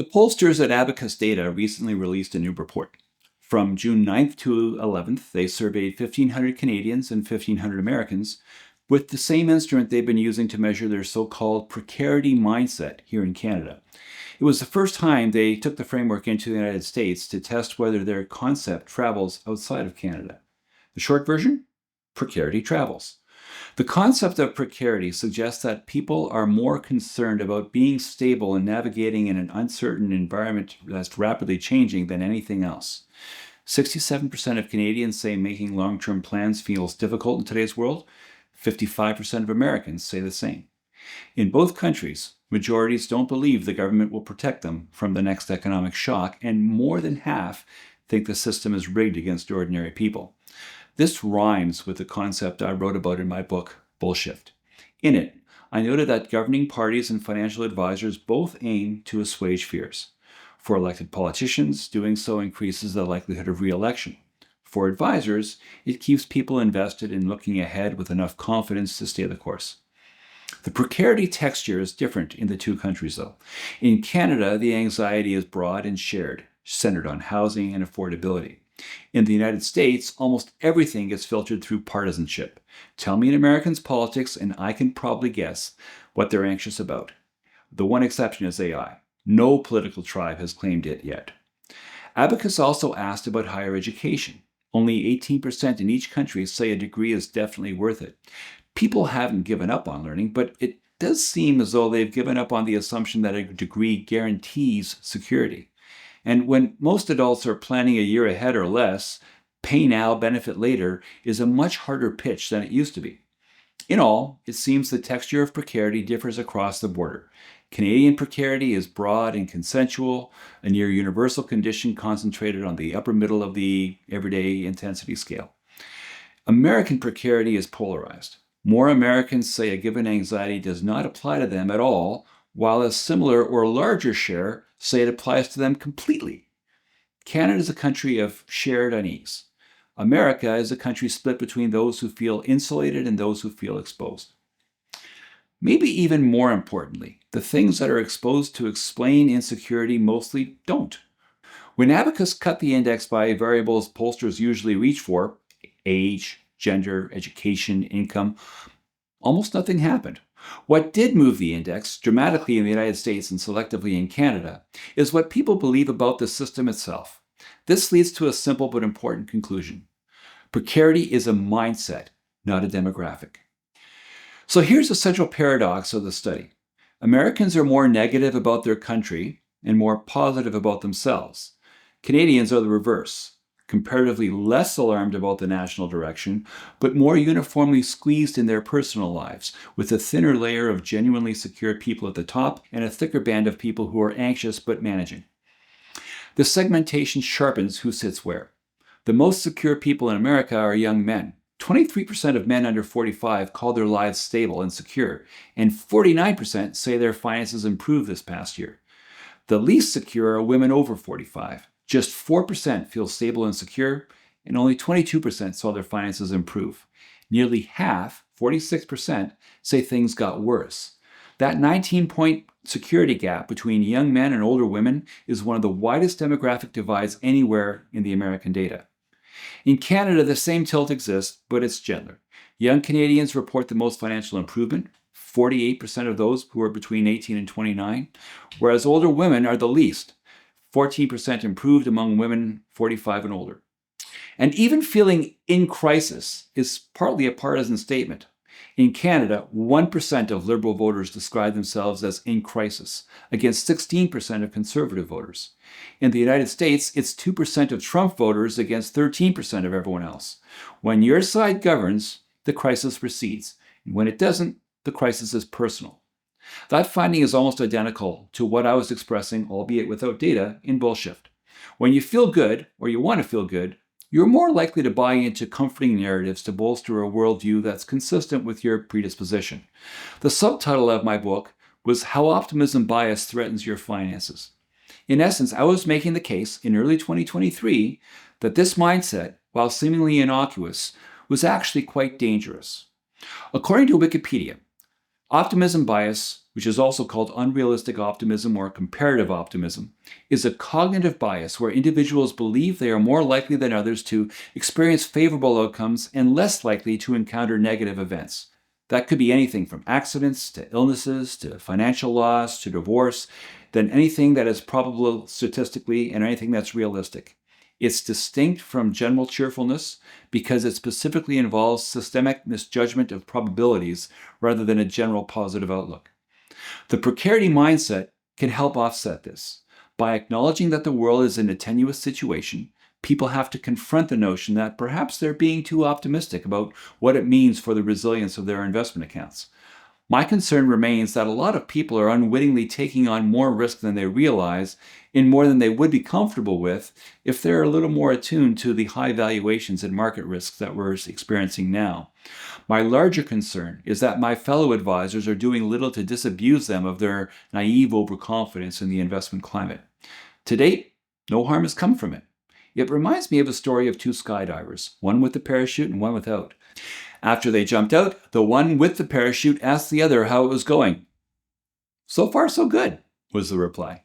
The pollsters at Abacus Data recently released a new report. From June 9th to 11th, they surveyed 1,500 Canadians and 1,500 Americans with the same instrument they've been using to measure their so-called precarity mindset here in Canada. It was the first time they took the framework into the United States to test whether their concept travels outside of Canada. The short version? Precarity travels. The concept of precarity suggests that people are more concerned about being stable and navigating in an uncertain environment that's rapidly changing than anything else. 67% of Canadians say making long-term plans feels difficult in today's world. 55% of Americans say the same. In both countries, majorities don't believe the government will protect them from the next economic shock, and more than half think the system is rigged against ordinary people. This rhymes with the concept I wrote about in my book, Bullshift. In it, I noted that governing parties and financial advisors both aim to assuage fears. For elected politicians, doing so increases the likelihood of re-election. For advisors, it keeps people invested in looking ahead with enough confidence to stay the course. The precarity texture is different in the two countries, though. In Canada, the anxiety is broad and shared, centered on housing and affordability. In the United States, almost everything gets filtered through partisanship. Tell me an American's politics, and I can probably guess what they're anxious about. The one exception is AI. No political tribe has claimed it yet. Abacus also asked about higher education. Only 18% in each country say a degree is definitely worth it. People haven't given up on learning, but it does seem as though they've given up on the assumption that a degree guarantees security. And when most adults are planning a year ahead or less, pay now, benefit later is a much harder pitch than it used to be. In all, it seems the texture of precarity differs across the border. Canadian precarity is broad and consensual, a near universal condition concentrated on the upper middle of the everyday intensity scale. American precarity is polarized. More Americans say a given anxiety does not apply to them at all, while a similar or larger share say it applies to them completely. Canada is a country of shared unease. America is a country split between those who feel insulated and those who feel exposed. Maybe even more importantly, the things that are exposed to explain insecurity mostly don't. When Abacus cut the index by variables pollsters usually reach for, age, gender, education, income, almost nothing happened. What did move the index dramatically in the United States and selectively in Canada is what people believe about the system itself. This leads to a simple but important conclusion. Precarity is a mindset, not a demographic. So here's the central paradox of the study. Americans are more negative about their country and more positive about themselves. Canadians are the reverse, comparatively less alarmed about the national direction, but more uniformly squeezed in their personal lives, with a thinner layer of genuinely secure people at the top and a thicker band of people who are anxious but managing. The segmentation sharpens who sits where. The most secure people in America are young men. 23% of men under 45 call their lives stable and secure, and 49% say their finances improved this past year. The least secure are women over 45. Just 4% feel stable and secure, and only 22% saw their finances improve. Nearly half, 46%, say things got worse. That 19-point security gap between young men and older women is one of the widest demographic divides anywhere in the American data. In Canada, the same tilt exists, but it's gentler. Young Canadians report the most financial improvement, 48% of those who are between 18 and 29, whereas older women are the least. 14% improved among women 45 and older. And even feeling in crisis is partly a partisan statement. In Canada, 1% of Liberal voters describe themselves as in crisis, against 16% of Conservative voters. In the United States, it's 2% of Trump voters against 13% of everyone else. When your side governs, the crisis recedes. And when it doesn't, the crisis is personal. That finding is almost identical to what I was expressing, albeit without data, in Bullshift. When you feel good, or you want to feel good, you're more likely to buy into comforting narratives to bolster a worldview that's consistent with your predisposition. The subtitle of my book was How Optimism Bias Threatens Your Finances. In essence, I was making the case in early 2023 that this mindset, while seemingly innocuous, was actually quite dangerous. According to Wikipedia, optimism bias which is also called unrealistic optimism or comparative optimism, is a cognitive bias where individuals believe they are more likely than others to experience favorable outcomes and less likely to encounter negative events. That could be anything from accidents to illnesses to financial loss to divorce, than anything that is probable statistically and anything that's realistic. It's distinct from general cheerfulness because it specifically involves systemic misjudgment of probabilities rather than a general positive outlook. The precarity mindset can help offset this. By acknowledging that the world is in a tenuous situation, people have to confront the notion that perhaps they're being too optimistic about what it means for the resilience of their investment accounts. My concern remains that a lot of people are unwittingly taking on more risk than they realize, in more than they would be comfortable with if they're a little more attuned to the high valuations and market risks that we're experiencing now. My larger concern is that my fellow advisors are doing little to disabuse them of their naive overconfidence in the investment climate. To date, no harm has come from it. It reminds me of a story of two skydivers, one with the parachute and one without. After they jumped out, the one with the parachute asked the other how it was going. "So far, so good," was the reply.